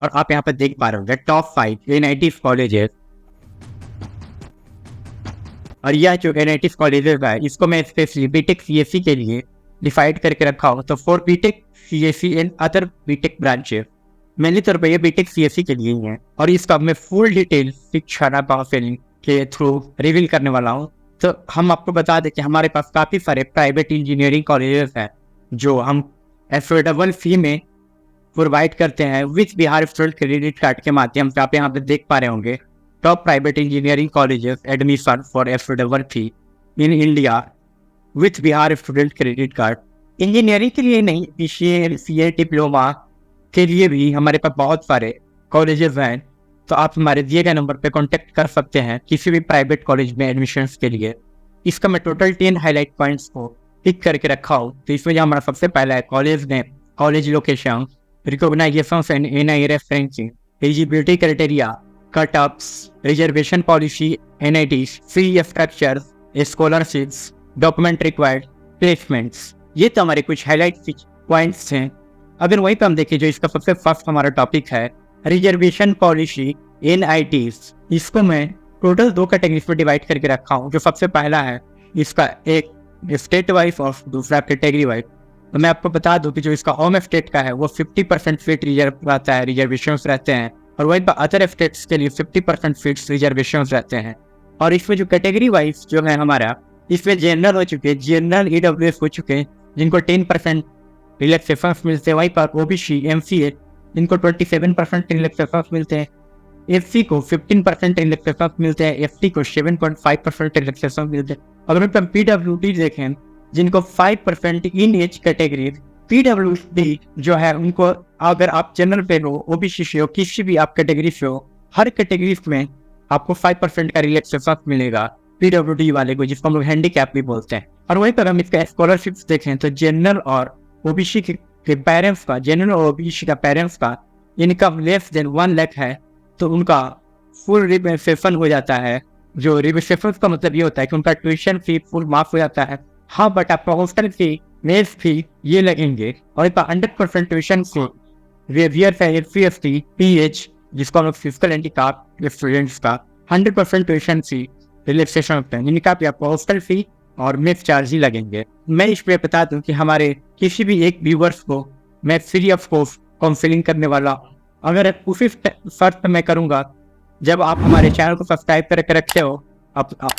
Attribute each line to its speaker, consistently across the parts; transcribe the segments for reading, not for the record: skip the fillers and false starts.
Speaker 1: और आप यहाँ पे देख पा रहे होंगे टॉप 5 एनआईटी कॉलेजेस। और यह जो एनआईटी कॉलेजेस है इसको मैं स्पेशली बीटेक सीएससी के लिए डिसाइड करके रखा हूँ। तो for B Tech CSC and other B Tech branches mainly तौर पर ये बीटेक सीएससी के लिए ही है। और इसका मैं फुल डिटेल शिक्षा काउंसलिंग के थ्रू रिवील करने वाला हूँ। तो हम आपको बता दें कि हमारे पास काफ़ी सारे प्राइवेट इंजीनियरिंग कॉलेजेस हैं जो हम एफोर्डेबल फी में प्रोवाइड करते हैं with Bihar student credit card के माध्यम से। आप यहाँ पे देख पा रहे होंगे top private engineering colleges admission for affordable fee in India with Bihar student credit card. Engineering के लिए नहीं, बीसीए सीए डिप्लोमा के लिए भी हमारे पास बहुत सारे कॉलेजेस हैं। तो आप हमारे दिए गए नंबर पे कांटेक्ट कर सकते हैं किसी भी प्राइवेट कॉलेज में एडमिशन्स के लिए। इसका मैं टोटल 10 हाईलाइट पॉइंट्स को टिक करके रखा हूँ। तो इसमें जो हमारा सबसे पहला है college name, college location, recognition and NI referencing, eligibility criteria, cut offs, reservation policy, NIT fee structure, scholarships, document required, placements. ये तो हमारे कुछ हाईलाइट पॉइंट्स हैं। अगर वहीं पर हम देखें जो इसका सबसे फर्स्ट हमारा टॉपिक है रिजर्वेशन पॉलिसी एनआईटीज, इसको मैं टोटल 2 कैटेगरीज में डिवाइड करके रखा हूँ। जो सबसे पहला है इसका एक स्टेट वाइज और दूसरा कैटेगरी वाइज। तो मैं आपको बता दूं कि जो इसका होम स्टेट का है वो 50% सीट रिजर्व रहता है, रिजर्वेशंस रहते हैं। और वहीं पर अदर स्टेट्स के लिए 50% सीट्स रिजर्वेशंस रहते हैं। और इसमें जो कैटेगरी वाइज जो है हमारा, इसमें जनरल हो चुके, जनरल ईडब्ल्यूएस हो चुके जिनको 10% रिलैक्सेशन मिलते हैं। वहीं पर ओबीसी एमसीए जिनको 27% रिलैक्सेशन मिलते हैं, एफसी को 15% रिलैक्सेशन मिलते हैं, एफटी को 7.5% रिलैक्सेशन मिलते हैं। अगर हम पीडब्ल्यूडी देखें जिनको 5% इन एज कैटेगरी, पीडब्ल्यूडी जो है उनको अगर आप जनरल पे हो, ओबीसी से हो, किसी भी आप कैटेगरी से हो, हर कैटेगरी में आपको 5% का रिलैक्सेशन मिलेगा पीडब्ल्यूडी वाले को, जिसको हम लोग हैंडीकैप भी बोलते हैं। और वहीं पर हम इसका स्कॉलरशिप्स देखें तो जनरल और ओबीसी के पेरेंट्स का, जनरल और ओबीसी का पेरेंट्स का इनकम लेस देन 1 लाख है तो उनका फुल रिबेसेशन हो जाता है। जो रिबेसेशन का मतलब ये होता है कि उनका ट्यूशन फी फुल माफ हो जाता है। हाँ, बट आपका हॉस्टल फी, मेस फी ये लगेंगे। और इसका 100% ट्यूशन फी वेवियर है एफसीएसटी पीएच, जिसको हम लोग फिजिकल हैंडीकैप स्टूडेंट्स का 100% ट्यूशन फी रिलैक्सेशन होता है। इनका भी आपको हॉस्टल फी और मेस चार्ज ही लगेंगे। मैं इस पर बता दूं कि हमारे किसी भी एक व्यूवर्स को मैं फ्री ऑफ कॉस्ट काउंसलिंग करने वाला हूँ। अगर उसी शर्त मैं करूँगा जब आप हमारे चैनल को सब्सक्राइब करके रखे हो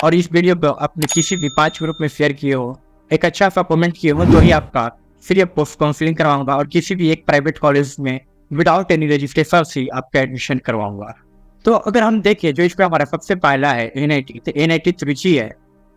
Speaker 1: और इस वीडियो को अपने किसी भी 5 ग्रुप में शेयर किए हो, एक अच्छा सा कमेंट किए हो, तो ही आपका फ्री ऑफ कॉस्ट काउंसलिंग करवाऊंगा और किसी भी एक प्राइवेट कॉलेज में विदाउट एनी रजिस्ट्रेशन से आपका एडमिशन करवाऊंगा। तो अगर हम देखें जो इसका हमारा सबसे पहला है एनआईटी, तो एनआईटी त्रिची है।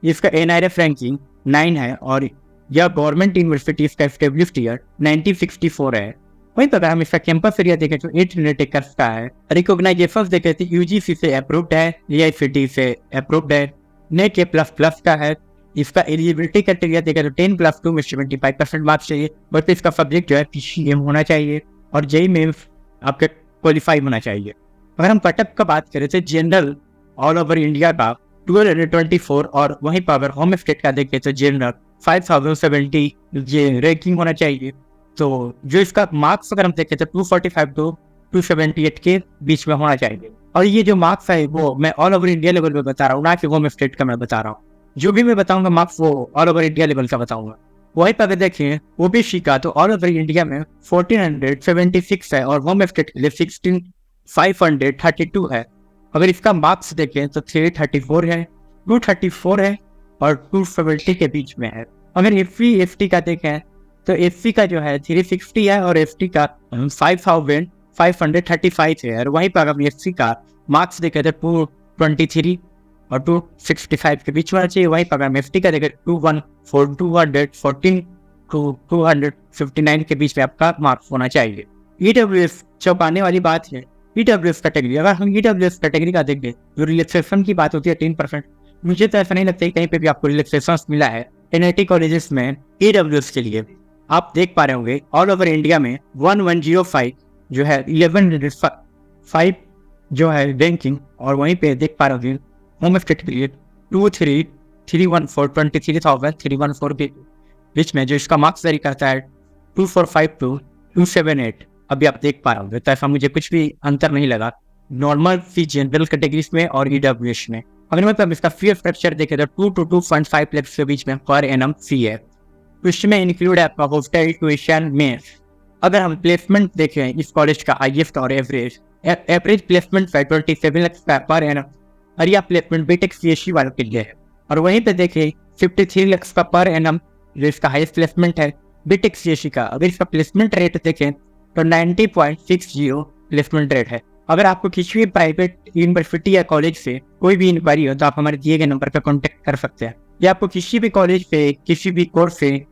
Speaker 1: इसका एनआईआरएफ रैंकिंग 9 है और यह गवर्नमेंट यूनिवर्सिटी इसका एस्टेब्लिश्ड ईयर 1964 है। वहीं पर हम इसका कैंपस एरिया देखें तो 8 मिलियन एकर्स का है। रिकॉग्नाइजेशन देखें तो यूजीसी से अप्रूव्ड है, एआईसीटी से अप्रूव्ड है, नेट ए प्लस का है। इसका एलिजिबिलिटी क्राइटेरिया देखें तो 10+2 में 75% मार्क्स चाहिए। बट इसका सब्जेक्ट जो है पीसीएम होना चाहिए और जेईई मेंस आपके क्वालिफाई होना चाहिए। अगर हम कटअप का बात करें तो जनरल ऑल ओवर इंडिया का 1224 और वहीं पर अगर होम स्टेट का देखें तो जनरल 5070 ये रैंकिंग होना चाहिए। तो जो इसका मार्क्स अगर हम देखें तो 245 to 278 के बीच में होना चाहिए। और ये जो मार्क्स है वो मैं ऑल ओवर इंडिया लेवल पे बता रहा हूँ, ना कि होम स्टेट का मैं बता रहा हूँ। जो भी मैं बताऊंगा मार्क्स वो ऑल ओवर इंडिया लेवल का बताऊंगा। वहीं पर अगर देखें ओबीसी का तो ऑल ओवर इंडिया में 1476 है और होम स्टेट के लिए 16532 है। अगर इसका मार्क्स देखें तो 334 है, 234 है और 270 के बीच में है। अगर एफटी का देखें तो एफसी का जो है 360 है और एफटी का 5535 है। और वहीं पर अगर एफसी का मार्क्स देखें तो 223 और 265 के बीच में होना चाहिए। वहीं पर अगर एफटी का देखें 214 to 259 के बीच में आपका मार्क्स होना चाहिए। ईडब्ल्यूएस चौंकाने वाली बात है, ईडब्ल्यूएस कैटेगरी, अगर हम ईडब्ल्यूएस कैटेगरी का देखें जो रिलैक्सेशन की बात होती है 10%, मुझे तो ऐसा नहीं लगता कि कहीं पे भी आपको रिलैक्सेशन मिला है एनआईटी कॉलेजेस में ईडब्ल्यूएस के लिए। आप देख पा रहे होंगे ऑल ओवर इंडिया में 1105 जो है 1105 जो है रैंकिंग। और वहीं पे देख पा रहे होंगे होम स्टेट के लिए 2314 के बीच में जो इसका मार्क्स वेरी करता है 2452 278। अभी आप देख पा रहे होंगे, तो ऐसा मुझे कुछ भी अंतर नहीं लगा नॉर्मल सी जनरल कैटेगरीज में और ईडब्ल्यूएस में। अगर मतलब इसका फी स्ट्रक्चर देखें तो 2 to 2.5 लाख के बीच में पर एनम फी है। इसमें इंक्लूड है आपका हॉस्टल, ट्यूशन, मेस। अगर हम प्लेसमेंट देखें इस कॉलेज का हाईएस्ट और एवरेज प्लेसमेंट है 27 लाख पर एनम, और यह प्लेसमेंट बीटेक सीएससी वालों के लिए है। और वहीं पे देखें 53 लाख का पर एनम जो इसका हाईएस्ट प्लेसमेंट है बीटेक सीएससी का। अगर इसका प्लेसमेंट रेट देखें तो 90.60 प्लेसमेंट रेट है। अगर आपको किसी भी प्राइवेट यूनिवर्सिटी या कॉलेज से कोई भी इंक्वायरी हो तो आप हमारे दिए गए नंबर पर कॉन्टेक्ट कर सकते हैं, या आपको किसी भी कॉलेज से, किसी भी कोर्स से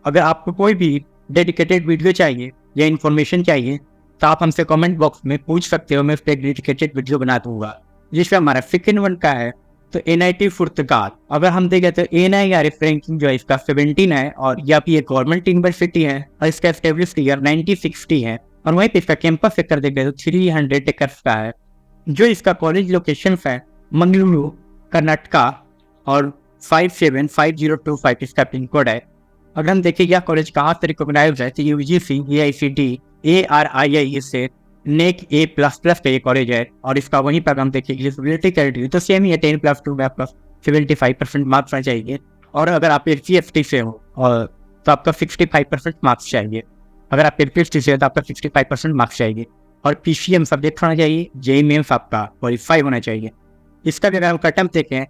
Speaker 1: अगर आपको कोई भी डेडिकेटेड वीडियो चाहिए या इन्फॉर्मेशन चाहिए तो आप हमसे कमेंट बॉक्स में पूछ सकते हो। मैं उस पर डेडिकेटेड वीडियो बना दूंगा। जिसमें हमारा सेकंड वन का है तो NIT पुर्तगाल। अगर हम देखें तो NIRF रैंकिंग जो है इसका 17 है, और यह भी एक गवर्नमेंट यूनिवर्सिटी है और इसका एस्टेब्लिश्ड ईयर 1960 है। और वहीं पे इसका कैंपस सेक्टर देखें तो 300 एकर्स का है। जो इसका कॉलेज लोकेशन है मंगलुरु, कर्नाटका, और 575025 इसका पिन कोड है। अगर हम देखें यह कॉलेज कहाँ से रिकॉग्नाइज है तो UGC, AICTE, ARII से नेक A++ का ये कॉलेज है। और इसका वहीं पर हम देखें एलिजिबिलिटी क्राइटेरिया तो सेम ही है, 10+2 में आपका 75% मार्क्स आना चाहिए। और अगर आप SC/ST से हो और तो आपका 65% मार्क्स चाहिए। अगर आप SC/ST से हो तो आपका 65% मार्क्स चाहिए। और PCM सब्जेक्ट होना चाहिए, JEE मेंस आपका क्वालिफाई होना चाहिए। इसका भी अगर हम कटअप देखें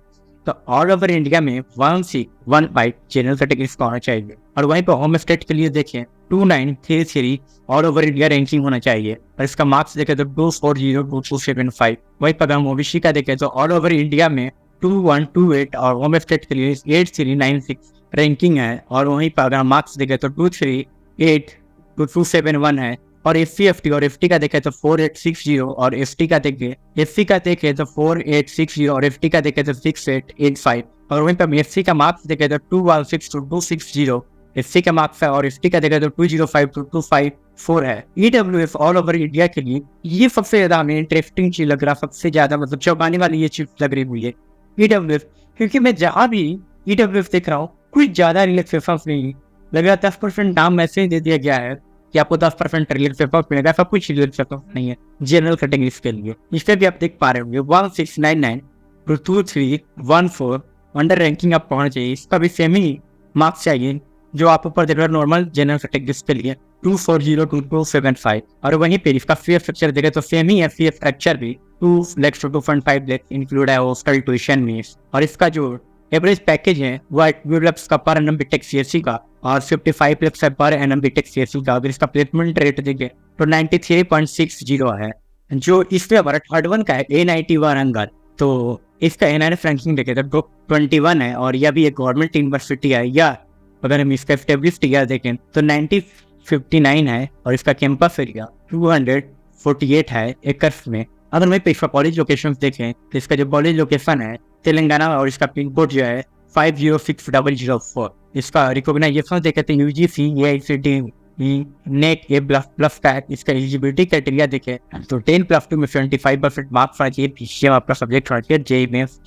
Speaker 1: तो ऑल ओवर इंडिया में 1/5 जनरल कैटेगरीज का होना चाहिए। और वहीं पर होम स्टेट के लिए देखें 2933 ऑल ओवर इंडिया रैंकिंग होना चाहिए। और इसका मार्क्स देखें तो 2402275। वहीं पर हम OBC का देखें तो ऑल ओवर इंडिया में 2128 और होम स्टेट के लिए 8396 रैंकिंग है। और वहीं पर अगर हम मार्क्स देखें तो 2382271 है। और SC/ST और FT का देखें तो 4860 और ST का देखें SC का देखें तो 4860 और FT का देखें तो 6885। और वहीं पर SC का मार्क्स देखें तो 216260 SC का मार्क्स है, और FT का देखें तो 205224 है। EWS ऑल ओवर इंडिया के लिए ये सबसे ज्यादा हमें इंटरेस्टिंग चीज लग रहा, सबसे ज्यादा मतलब चौंकाने वाली ये चीज लग रही मुझे EWS, क्योंकि मैं जहाँ भी EWS देख रहा हूँ कुछ ज्यादा रिलैक्सेशन नहीं लग रहा। 10% नाम ऐसे ही दे दिया गया है कि आपको 10% रिलैक्सेशन मिलेगा, सब कुछ रिलैक्सेशन नहीं है जनरल कैटेगरीज के लिए। इस पर भी आप देख पा रहे होंगे 1699 to 2314 अंडर रैंकिंग आप पहुंच चाहिए। इसका भी सेम ही मार्क्स चाहिए जो आप ऊपर देख रहे हो नॉर्मल जनरल कैटेगरीज के लिए 2402275। और वहीं पे इसका फी स्ट्रक्चर देखें तो सेम ही है। फी स्ट्रक्चर भी 2 लाख to 2.5 लाख इंक्लूड है हॉस्टल, ट्यूशन, मीस। और इसका जो एवरेज पैकेज है वो 2 लाख का पर एनम बीटेक सीएससी का और 55 lakh per annum BTech CSC का। अगर इसका प्लेसमेंट रेट देखें तो 93.60 है। जो इसमें हमारा थर्ड वन का है A91 वारंगल, तो इसका NIRF रैंकिंग देखें तो 21 है, और यह भी एक गवर्नमेंट यूनिवर्सिटी है। या अगर हम इसका एस्टेब्लिश्ड ईयर देखें तो 1959 है, और इसका कैंपस एरिया 248 है एकर्स में। अगर मैं इसका कॉलेज लोकेशन देखें तो इसका जो कॉलेज लोकेशन है तेलंगाना, और इसका पिन कोड जो है 506004। इसका रिकॉग्नाइजेशन देखें तो UGC, AICTE, नेक A++ का है। इसका एलिजिबिलिटी क्राइटेरिया देखें तो 10+2 में 75% मार्क्स होना चाहिए। PCM आपका सब्जेक्ट होना चाहिए, JEE मेंस,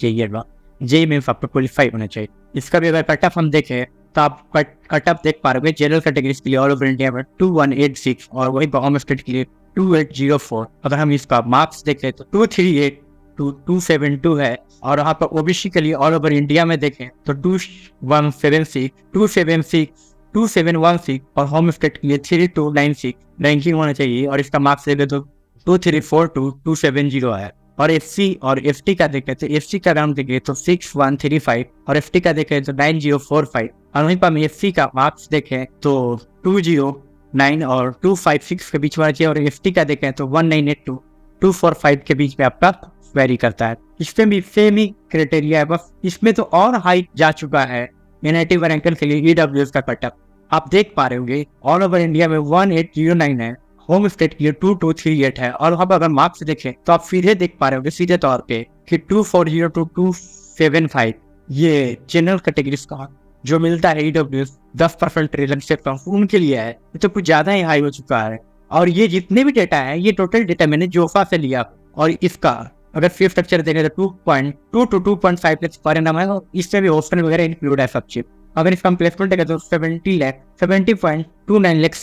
Speaker 1: JEE मेंस आपका क्वालिफाई होना चाहिए। इसका भी अगर कटअप हम देखें तो आप कटअप देख पा रहे हो जनरल कैटेगरीज के लिए ऑल ओवर इंडिया में 2186 और वही होम स्टेट के लिए 2804। अगर हम इसका मार्क्स देखें तो 238 to 272 है। और वहाँ पर OBC के लिए ऑल ओवर इंडिया में देखें तो 2176, 276, 2716 और होम स्टेट के लिए 3296 रैंकिंग होना चाहिए। और इसका मार्क्स देखें तो 2342270 है। और SC और FT का देखें तो SC का नाम देखें तो 6135 और FT का देखें तो 9045। और वहीं पर हम SC का मार्क्स देखें तो 209 और 256 के बीच में चाहिए, और FT का देखें तो 1982 245 के बीच में आपका वेरी करता है। इसमें भी सेम ही क्राइटेरिया है, बस इसमें तो और हाई जा चुका है NIT वारंगल के लिए EWS का कटअप। आप देख पा रहे होंगे ऑल ओवर इंडिया में 1809 है, होम स्टेट के लिए 2238 है। और वहाँ पर अगर मार्क्स देखें तो आप सीधे देख पा रहे होंगे सीधे तौर पे कि 240 to 275 ये जनरल कैटेगरीज का जो मिलता है EWS 10% रिलैक्सेशन उनके लिए है। ये तो कुछ ज्यादा ही हाई हो चुका है। और ये जितने भी डेटा है ये टोटल डेटा मैंने जोफा से लिया, और इसका अगर फी स्ट्रक्चर देखें तो 2.2 to 2.5 लाख पर एनम है, और इसमें भी हॉस्टल वगैरह इंक्लूड है सब चीज। अगर इसका प्लेसमेंट देखें तो 70.29 लाख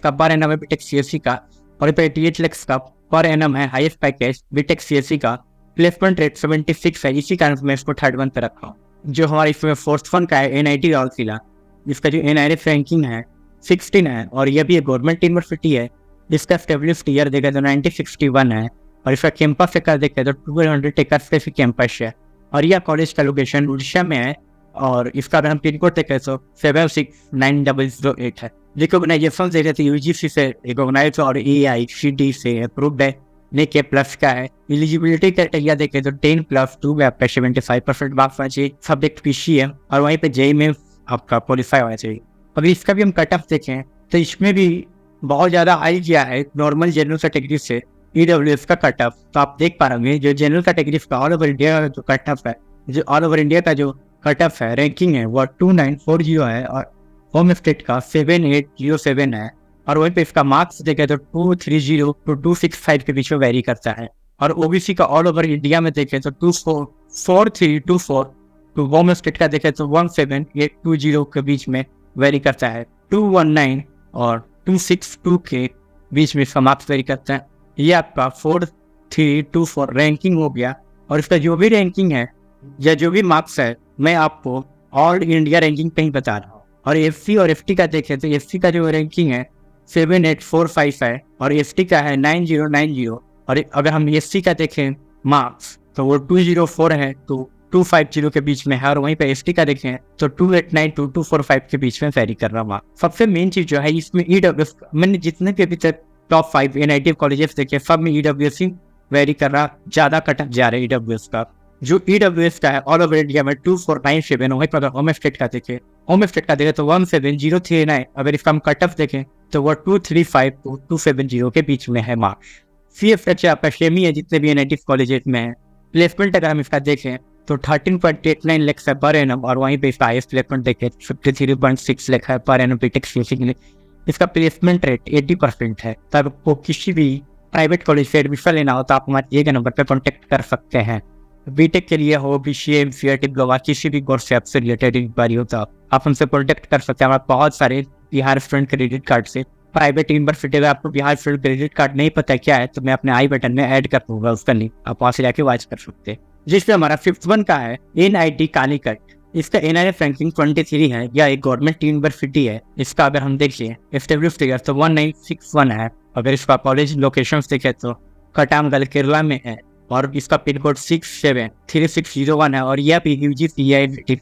Speaker 1: का पर एनम है बीटेक सीएससी का। और 88 लाख का पर एनम है हाईएस्ट पैकेज बीटेक सीएससी का। प्लेसमेंट रेट 76 है, इसी कारण मैं इसको थर्ड वन पे रखा हूँ। जो हमारा इसमें फोर्थ वन का है एनआईटी राउरकेला, जिसका जो एनआईएफ रैंकिंग है 16 है और यह भी एक गवर्नमेंट यूनिवर्सिटी है। इसका स्टेब्लिश्ड ईयर देखा तो 1961 है और इसका कैंपस का देखें तो 200 एकर्स पे कैंपस है और यह कॉलेज का लोकेशन उड़ीसा में है और इसका अगर हम पिन कोड देखें तो 76908 है। रिकॉग्नाइजेशन देखे तो यूजीसी से रिकॉग्नाइज और AICTE से अप्रूव्ड है। नेके प्लस का है। एलिजिबिलिटी क्राइटेरिया देखें तो 10+2 में आपका 75% मार्क्स होना चाहिए, सब्जेक्ट PCM और वहीं पे JEE में आपका क्वालिफाई होना चाहिए। अगर इसका भी हम कट ऑफ देखें तो इसमें भी बहुत ज़्यादा हाई किया है नॉर्मल जनरल कैटेगरी से EWS का कट ऑफ। तो आप देख पा रहे होंगे जो जनरल कैटेगरी का ऑल ओवर इंडिया का जो कट ऑफ है, जो ऑल ओवर इंडिया का जो कट ऑफ है रैंकिंग है वो 2940 है और होम स्टेट का 7807 है और वहीं पे इसका मार्क्स देखें तो 230 to 265 के बीच में वेरी करता है। और OBC का ऑल ओवर इंडिया में देखें तो 24324 तो होम स्टेट का देखें तो 17820 के बीच में वेरी करता है। 219 और 262 के बीच में इसका मार्क्स वेरी करता है। ये आपका 4324 रैंकिंग हो गया और इसका जो भी रैंकिंग है या जो भी मार्क्स है मैं आपको ऑल इंडिया रैंकिंग पे ही बता रहा हूँ। और FC और FT का देखें तो FC का जो रैंकिंग है 7845 है और FT का है 9090 और अगर हम SC का देखें मार्क्स तो वो 204 है तो 250 के बीच में है और वहीं पे ST का देखें तो 289 to 245 के बीच में वेरी कर रहा हूँ। सबसे मेन चीज जो है इसमें EWS, मैंने जितने भी अभी तक टॉप 5 NIT कॉलेजेस देखे सब में EWS ही वेरी कर रहा, ज्यादा कटअप जा रहा है EWS का। जो EWS का है ऑल ओवर इंडिया में 2497, वहीं पर होम स्टेट का देखें तो 17039, अगर इसका हम कट ऑफ देखें तो वो 235 to 270 के बीच में है मार्क्स। CFH आपका सेमी है जितने भी NIT कॉलेजेस में है। प्लेसमेंट अगर हम इसका देखें तो 13.89 लाख है पर एनम और वहीं पे इसका हाईएस्ट प्लेसमेंट देखें 53.6 लाख है पर एनम बीटेक सीएससी के लिए। इसका प्लेसमेंट रेट 80% है। तो आपको किसी भी प्राइवेट कॉलेज से एडमिशन लेना हो तो आप हमारे दिए गए नंबर पर कॉन्टेक्ट कर सकते हैं। बीटेक के लिए हो, BCA, MCA, डिप्लोमा, किसी भी कोर्स से आपसे रिलेटेड इंक्वायरी हो तो आप हमसे कॉन्टेक्ट कर सकते हैं। हमारे बहुत सारे बिहार स्टूडेंट क्रेडिट कार्ड से प्राइवेट यूनिवर्सिटी में आपको बिहार स्टूडेंट क्रेडिट कार्ड नहीं पता क्या है तो मैं अपने आई बटन में ऐड कर दूंगा उसका लिंक, आप वहाँ से जाके वॉच कर सकते हैं। जिसमें हमारा 5th वन का है NIT कालीकट। इसका NIF रैंकिंग 23 है, यह एक गवर्नमेंट यूनिवर्सिटी है। इसका अगर हम देखिए एस्टेब्लिश्ड ईयर तो 1961 है। अगर इसका कॉलेज लोकेशन देखे तो कटामगल केरला में है और इसका पिन कोड 673601 है और यह भी UGC के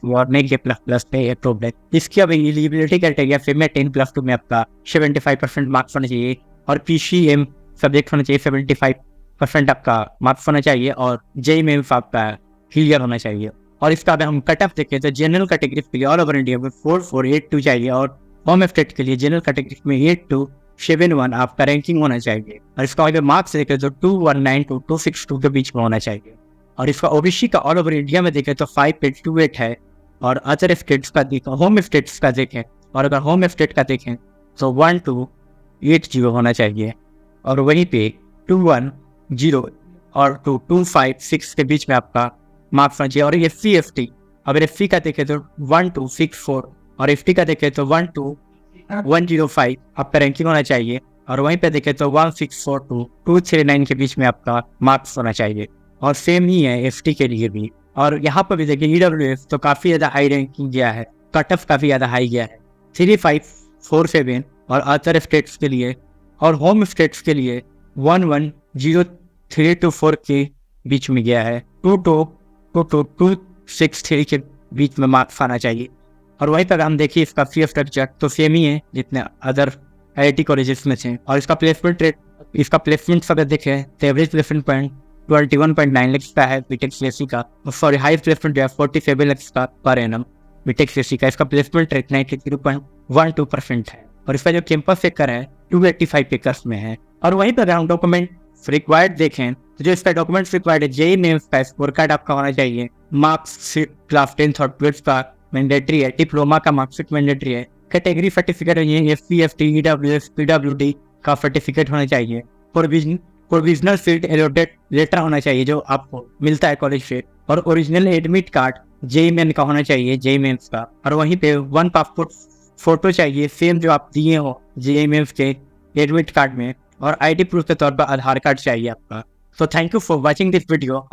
Speaker 1: प्लस पे अप्रूव्ड है। इसकी अब एलिजिबिलिटी क्राइटेरिया फिर में 10+2 में आपका 75% मार्क्स होना चाहिए और PCM सब्जेक्ट होना चाहिए 75% आपका मार्क्स होना चाहिए और JEE में आपका क्लियर होना चाहिए। और इसका अगर हम कट ऑफ देखें तो जनरल कैटेगरी के लिए ऑल ओवर इंडिया में 4482 चाहिए और होम स्टेट के लिए जनरल कैटेगरी में 8271 आपका रैंकिंग होना चाहिए और इसका अगर मार्क्स देखें तो 219 to 262 के बीच में होना चाहिए। और इसका OBC का ऑल ओवर इंडिया में देखें तो 5828 है और अदर स्टेट्स का देखें, होम स्टेट्स का देखें और अगर होम स्टेट का देखें तो 1280 होना चाहिए और वहीं पे 210 और 2256 के बीच में आपका मार्क्स होना चाहिए। और SC FT अगर SC का देखें तो 1264 और FT का देखें तो 12105 आपका रैंकिंग होना चाहिए और वहीं पे देखें तो 1642 to 239 के बीच में आपका मार्क्स होना चाहिए। और सेम ही है FT के लिए भी। और यहाँ पर भी देखिए EWS तो काफ़ी ज़्यादा हाई रैंकिंग गया है, कट ऑफ काफ़ी ज़्यादा हाई गया है 3547 और अदर स्टेट्स के लिए और होम स्टेट्स के लिए 110 के बीच में गया है, 263 के बीच में मार्क्स आना चाहिए। और वहीं पर हम देखिए इसका फी स्ट्रक्चर तो सेम ही है जितने अदर IIT कॉलेजेस में थे। और इसका प्लेसमेंट रेट, इसका प्लेसमेंट अगर देखें तो एवरेज प्लेसमेंट पॉइंट 21.9 लाख का है बीटेक सीएससी का, सॉरी हाई प्लेसमेंट जो है 47 लाख का पर एनम बीटेक सीएससी का। इसका प्लेसमेंट रेट 93.12% है और इसका जो कैंपस फेकर है 285 एकर्स में है। और वहीं पर हम डॉक्यूमेंट रिक्वायर्ड देखें तो जो इसका डॉक्यूमेंट्स रिक्वायर्ड है JEE मेंस का स्कोर कार्ड आपका होना चाहिए, मार्क्स क्लास 10th और 12th का मैंडेटरी है, डिप्लोमा का मार्कशीट मैंडेटरी है, कैटेगरी सर्टिफिकेट है SC FT EWS PWD का सर्टिफिकेट होना चाहिए, प्रोविजनल सीट अलॉटेड लेटर होना चाहिए जो आपको मिलता है कॉलेज से, और original admit card JEE main का होना चाहिए JEE मेंस का। और वहीं पे 1 पासपोर्ट फोटो चाहिए सेम जो आप दिए हो JEE मेंस के एडमिट कार्ड में, और आईडी प्रूफ के तौर पर आधार कार्ड चाहिए आपका। So thank you for watching this video.